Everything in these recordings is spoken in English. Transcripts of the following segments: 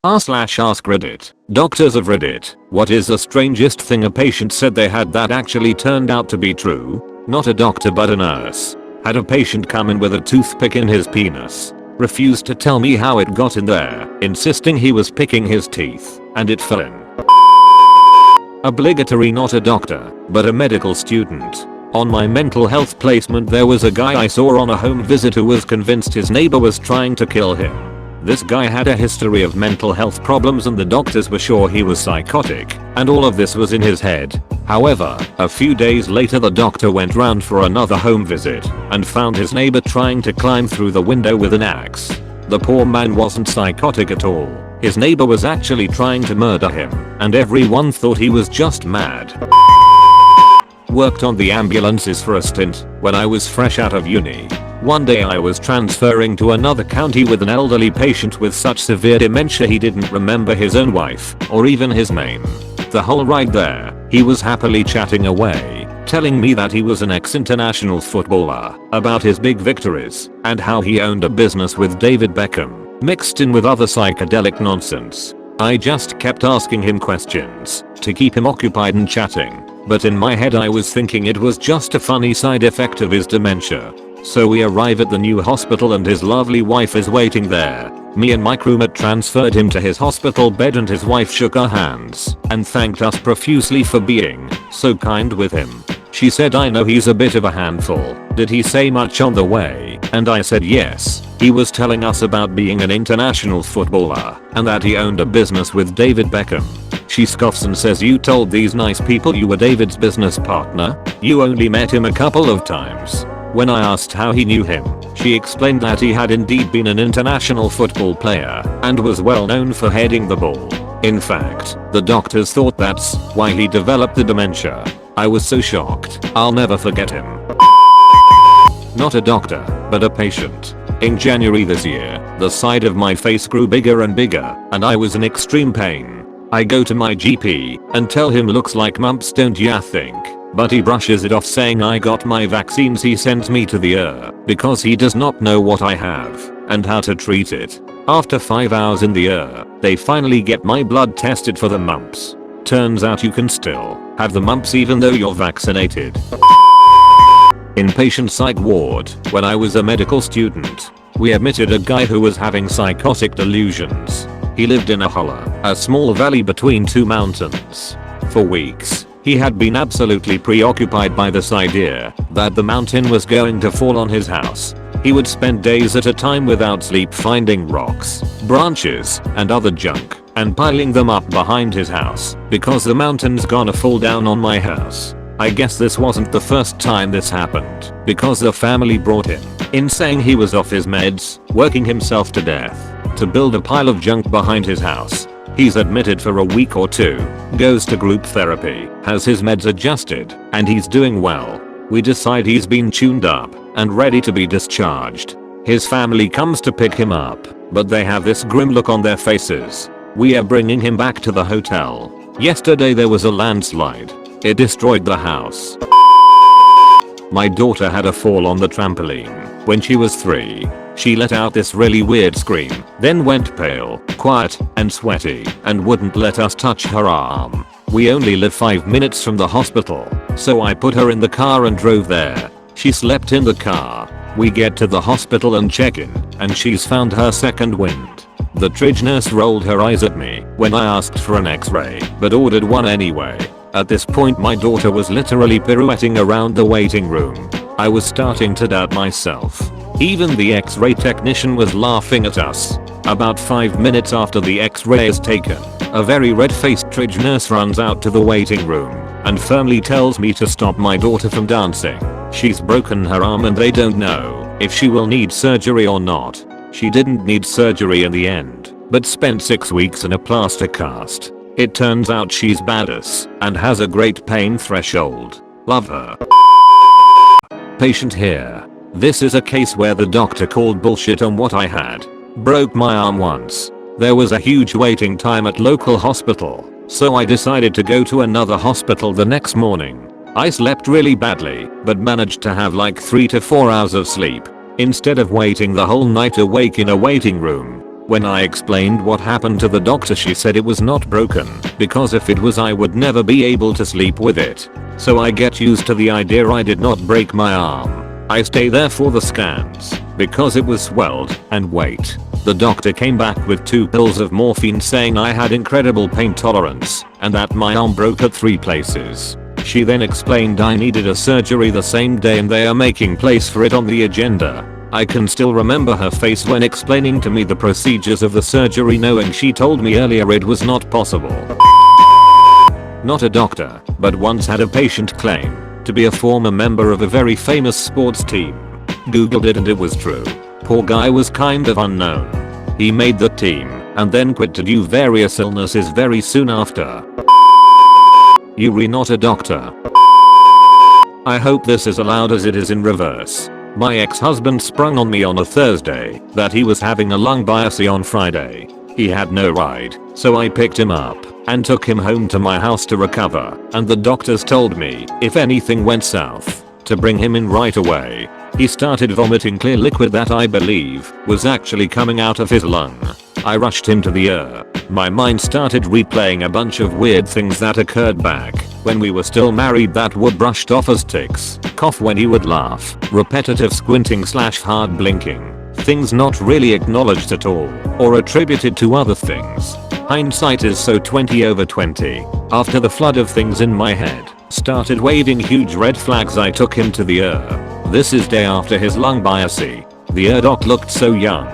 r/AskReddit. Doctors of Reddit. What is the strangest thing a patient said they had that actually turned out to be true? Not a doctor but a nurse. Had a patient come in with a toothpick in his penis. Refused to tell me how it got in there, insisting he was picking his teeth, and it fell in. Obligatory. Not a doctor, but a medical student. On my mental health placement there was a guy I saw on a home visit who was convinced his neighbor was trying to kill him. This guy had a history of mental health problems and the doctors were sure he was psychotic, and all of this was in his head. However, a few days later the doctor went round for another home visit and found his neighbor trying to climb through the window with an axe. The poor man wasn't psychotic at all. His neighbor was actually trying to murder him, and everyone thought he was just mad. Worked on the ambulances for a stint when I was fresh out of uni. One day I was transferring to another county with an elderly patient with such severe dementia he didn't remember his own wife or even his name. The whole ride there, he was happily chatting away, telling me that he was an ex-international footballer, about his big victories, and how he owned a business with David Beckham, mixed in with other psychedelic nonsense. I just kept asking him questions to keep him occupied and chatting, but in my head I was thinking it was just a funny side effect of his dementia. So we arrive at the new hospital and his lovely wife is waiting there. Me and my crewmate transferred him to his hospital bed and his wife shook our hands and thanked us profusely for being so kind with him. She said, "I know he's a bit of a handful. Did he say much on the way?" And I said yes. He was telling us about being an international footballer and that he owned a business with David Beckham. She scoffs and says, "You told these nice people you were David's business partner? You only met him a couple of times." When I asked how he knew him, she explained that he had indeed been an international football player and was well known for heading the ball. In fact, the doctors thought that's why he developed the dementia. I was so shocked, I'll never forget him. Not a doctor, but a patient. In January this year, the side of my face grew bigger and bigger, and I was in extreme pain. I go to my GP and tell him looks like mumps, don't ya think? But he brushes it off saying I got my vaccines. He sent me to the ER because he does not know what I have and how to treat it. After 5 hours in the ER, they finally get my blood tested for the mumps. Turns out you can still have the mumps even though you're vaccinated. Inpatient psych ward. When I was a medical student, we admitted a guy who was having psychotic delusions. He lived in a hollow, a small valley between two mountains. For weeks, he had been absolutely preoccupied by this idea that the mountain was going to fall on his house. He would spend days at a time without sleep finding rocks, branches, and other junk and piling them up behind his house because the mountain's gonna fall down on my house. I guess this wasn't the first time this happened because the family brought him in saying he was off his meds, working himself to death to build a pile of junk behind his house. He's admitted for a week or two, goes to group therapy, has his meds adjusted, and he's doing well. We decide he's been tuned up and ready to be discharged. His family comes to pick him up, but they have this grim look on their faces. We are bringing him back to the hotel. Yesterday there was a landslide. It destroyed the house. My daughter had a fall on the trampoline when she was 3. She let out this really weird scream, then went pale, quiet, and sweaty, and wouldn't let us touch her arm. We only live 5 minutes from the hospital, so I put her in the car and drove there. She slept in the car. We get to the hospital and check in, and she's found her second wind. The triage nurse rolled her eyes at me when I asked for an x-ray, but ordered one anyway. At this point my daughter was literally pirouetting around the waiting room. I was starting to doubt myself. Even the x-ray technician was laughing at us. About 5 minutes after the x-ray is taken, a very red-faced triage nurse runs out to the waiting room and firmly tells me to stop my daughter from dancing. She's broken her arm and they don't know if she will need surgery or not. She didn't need surgery in the end, but spent 6 weeks in a plaster cast. It turns out she's badass and has a great pain threshold. Love her. Patient here. This is a case where the doctor called bullshit on what I had. Broke my arm once. There was a huge waiting time at local hospital, so I decided to go to another hospital the next morning. I slept really badly, but managed to have like 3 to 4 hours of sleep. Instead of waiting the whole night awake in a waiting room, When I explained what happened to the doctor, she said it was not broken because if it was I would never be able to sleep with it. So I get used to the idea I did not break my arm. I stay there for the scans because it was swelled, and wait. The doctor came back with 2 pills of morphine saying I had incredible pain tolerance and that my arm broke at 3 places. She then explained I needed a surgery the same day and they are making place for it on the agenda. I can still remember her face when explaining to me the procedures of the surgery, knowing she told me earlier it was not possible. Not a doctor, but once had a patient claim to be a former member of a very famous sports team. Googled it and it was true. Poor guy was kind of unknown. He made the team and then quit to do various illnesses very soon after. Yuri, not a doctor. I hope this is allowed as it is in reverse. My ex-husband sprung on me on a Thursday that he was having a lung biopsy on Friday. He had no ride, so I picked him up and took him home to my house to recover, and the doctors told me if anything went south to bring him in right away. He started vomiting clear liquid that I believe was actually coming out of his lung. I rushed him to the ER. My mind started replaying a bunch of weird things that occurred back when we were still married that were brushed off as tics. Cough when he would laugh, repetitive squinting / hard blinking, things not really acknowledged at all or attributed to other things. Hindsight is so 20/20. After the flood of things in my head started waving huge red flags, I took him to the ER. This is day after his lung biopsy. The ER doc looked so young.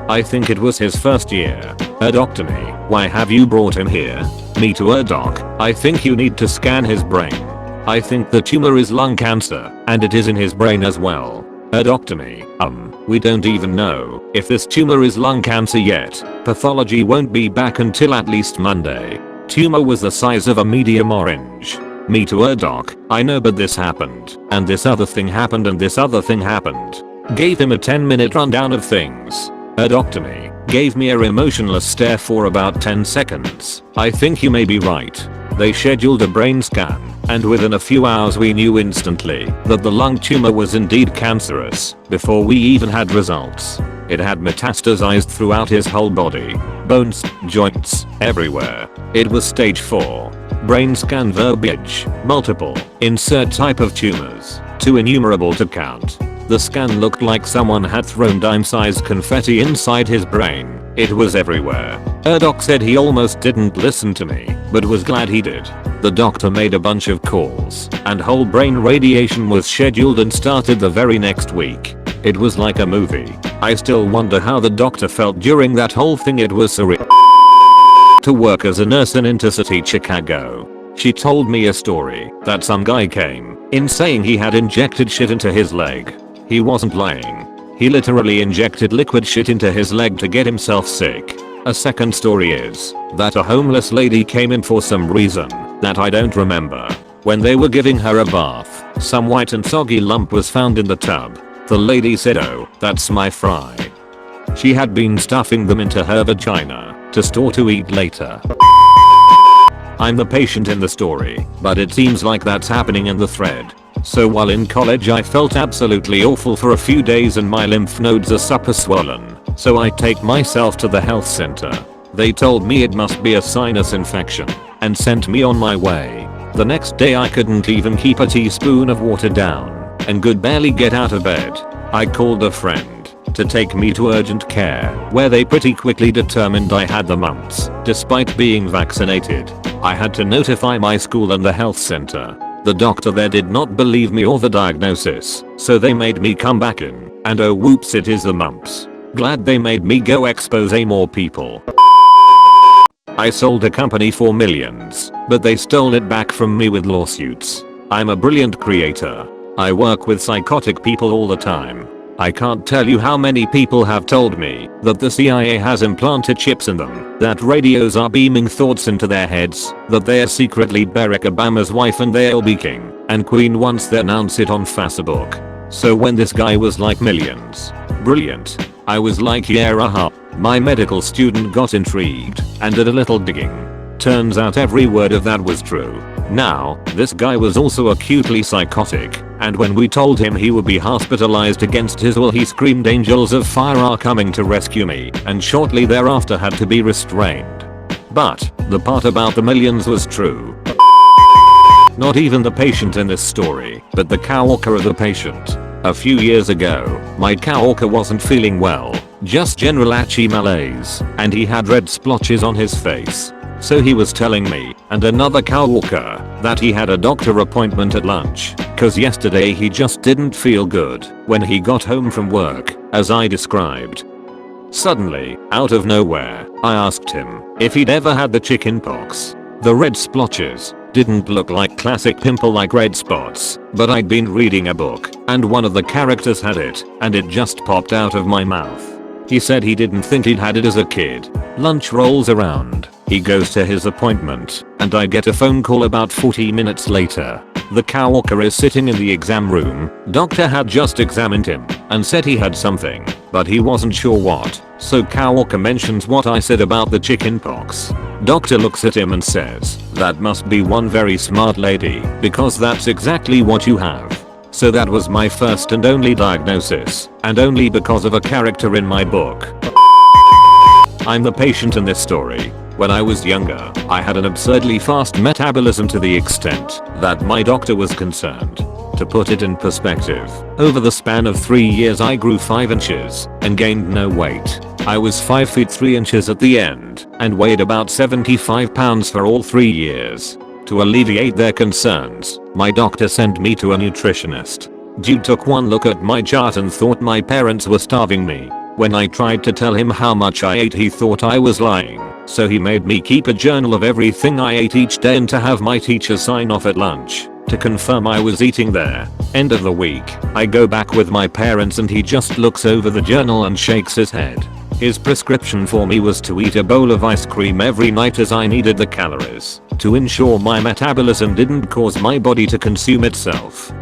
I think it was his first year. Doc to me, why have you brought him here? Me to doc, I think you need to scan his brain. I think the tumor is lung cancer and it is in his brain as well. Doc to me, we don't even know if this tumor is lung cancer yet. Pathology won't be back until at least Monday. Tumor was the size of a medium orange. Me to doc, I know, but this happened and this other thing happened and this other thing happened. Gave him a 10-minute rundown of things. Doc to me, gave me a emotionless stare for about 10 seconds. I think you may be right. They scheduled a brain scan, and within a few hours we knew instantly that the lung tumor was indeed cancerous before we even had results. It had metastasized throughout his whole body, bones, joints, everywhere. It was stage 4. Brain scan verbiage, multiple, insert type of tumors, too innumerable to count. The scan looked like someone had thrown dime-sized confetti inside his brain. It was everywhere. Doc said he almost didn't listen to me, but was glad he did. The doctor made a bunch of calls, and whole brain radiation was scheduled and started the very next week. It was like a movie. I still wonder how the doctor felt during that whole thing. It was surreal. To work as a nurse in intercity Chicago. She told me a story that some guy came in saying he had injected shit into his leg. He wasn't lying. He literally injected liquid shit into his leg to get himself sick. A second story is that a homeless lady came in for some reason that I don't remember. When they were giving her a bath, some white and soggy lump was found in the tub. The lady said, "Oh, that's my fry." She had been stuffing them into her vagina to store to eat later. I'm the patient in the story, but it seems like that's happening in the thread. So while in college I felt absolutely awful for a few days and my lymph nodes are super swollen, so I take myself to the health center. They told me it must be a sinus infection and sent me on my way. The next day I couldn't even keep a teaspoon of water down and could barely get out of bed. I called a friend to take me to urgent care, where they pretty quickly determined I had the mumps despite being vaccinated. I had to notify my school and the health center. The doctor there did not believe me or the diagnosis, so they made me come back in, and oh whoops, it is the mumps. Glad they made me go expose more people. I sold a company for millions, but they stole it back from me with lawsuits. I'm a brilliant creator. I work with psychotic people all the time. I can't tell you how many people have told me that the CIA has implanted chips in them, that radios are beaming thoughts into their heads, that they are secretly Barack Obama's wife and they'll be king and queen once they announce it on Facebook. So when this guy was like millions, brilliant, I was like yeah My medical student got intrigued and did a little digging. Turns out every word of that was true. Now, this guy was also acutely psychotic, and when we told him he would be hospitalized against his will, he screamed angels of fire are coming to rescue me, and shortly thereafter had to be restrained. But the part about the millions was true. Not even the patient in this story, but the coworker of the patient. A few years ago, my coworker wasn't feeling well, just general itchy malaise, and he had red splotches on his face. So he was telling me and another coworker that he had a doctor appointment at lunch, cause yesterday he just didn't feel good when he got home from work, as I described. Suddenly, out of nowhere, I asked him if he'd ever had the chicken pox. The red splotches didn't look like classic pimple-like red spots, but I'd been reading a book, and one of the characters had it, and it just popped out of my mouth. He said he didn't think he'd had it as a kid. Lunch rolls around, he goes to his appointment, and I get a phone call about 40 minutes later. The coworker is sitting in the exam room. Doctor had just examined him and said he had something, but he wasn't sure what. So coworker mentions what I said about the chicken pox. Doctor looks at him and says, "That must be one very smart lady, because that's exactly what you have." So that was my first and only diagnosis, and only because of a character in my book. I'm the patient in this story. When I was younger, I had an absurdly fast metabolism to the extent that my doctor was concerned. To put it in perspective, over the span of 3 years I grew 5 inches and gained no weight. I was 5 feet 3 inches at the end and weighed about 75 pounds for all 3 years. To alleviate their concerns, my doctor sent me to a nutritionist. Dude took one look at my chart and thought my parents were starving me. When I tried to tell him how much I ate, he thought I was lying. So he made me keep a journal of everything I ate each day and to have my teacher sign off at lunch to confirm I was eating there. End of the week, I go back with my parents and he just looks over the journal and shakes his head. His prescription for me was to eat a bowl of ice cream every night as I needed the calories to ensure my metabolism didn't cause my body to consume itself.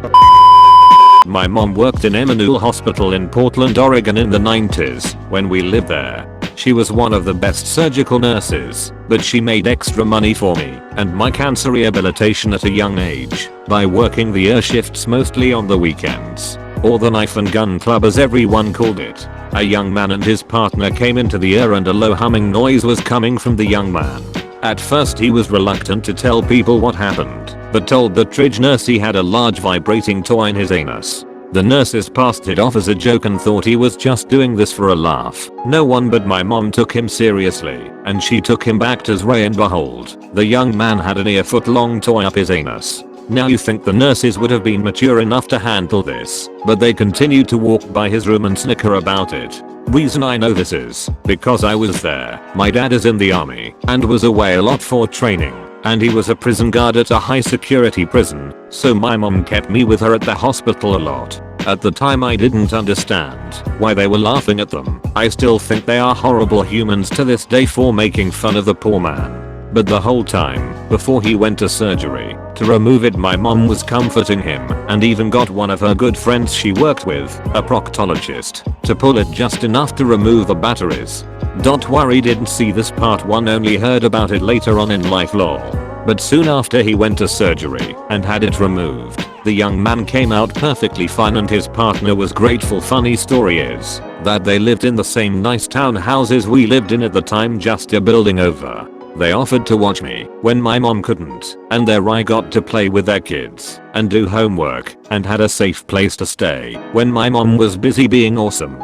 My mom worked in Emanuel Hospital in Portland, Oregon in the 90s when we lived there. She was one of the best surgical nurses, but she made extra money for me and my cancer rehabilitation at a young age by working the air shifts mostly on the weekends, or the knife and gun club as everyone called it. A young man and his partner came into the air and a low humming noise was coming from the young man. At first he was reluctant to tell people what happened, but told the triage nurse he had a large vibrating toy in his anus. The nurses passed it off as a joke and thought he was just doing this for a laugh. No one but my mom took him seriously, and she took him back to Ray, and behold, the young man had an ear-foot long toy up his anus. Now you think the nurses would have been mature enough to handle this, but they continued to walk by his room and snicker about it. Reason I know this is because I was there. My dad is in the army and was away a lot for training, and he was a prison guard at a high security prison, so my mom kept me with her at the hospital a lot. At the time I didn't understand why they were laughing at them. I still think they are horrible humans to this day for making fun of the poor man. But the whole time, before he went to surgery to remove it, my mom was comforting him and even got one of her good friends she worked with, a proctologist, to pull it just enough to remove the batteries. Don't worry, didn't see this part 1, only heard about it later on in life lol. But soon after he went to surgery and had it removed, the young man came out perfectly fine and his partner was grateful. Funny story is that they lived in the same nice townhouses we lived in at the time, just a building over. They offered to watch me when my mom couldn't, and there I got to play with their kids and do homework and had a safe place to stay when my mom was busy being awesome.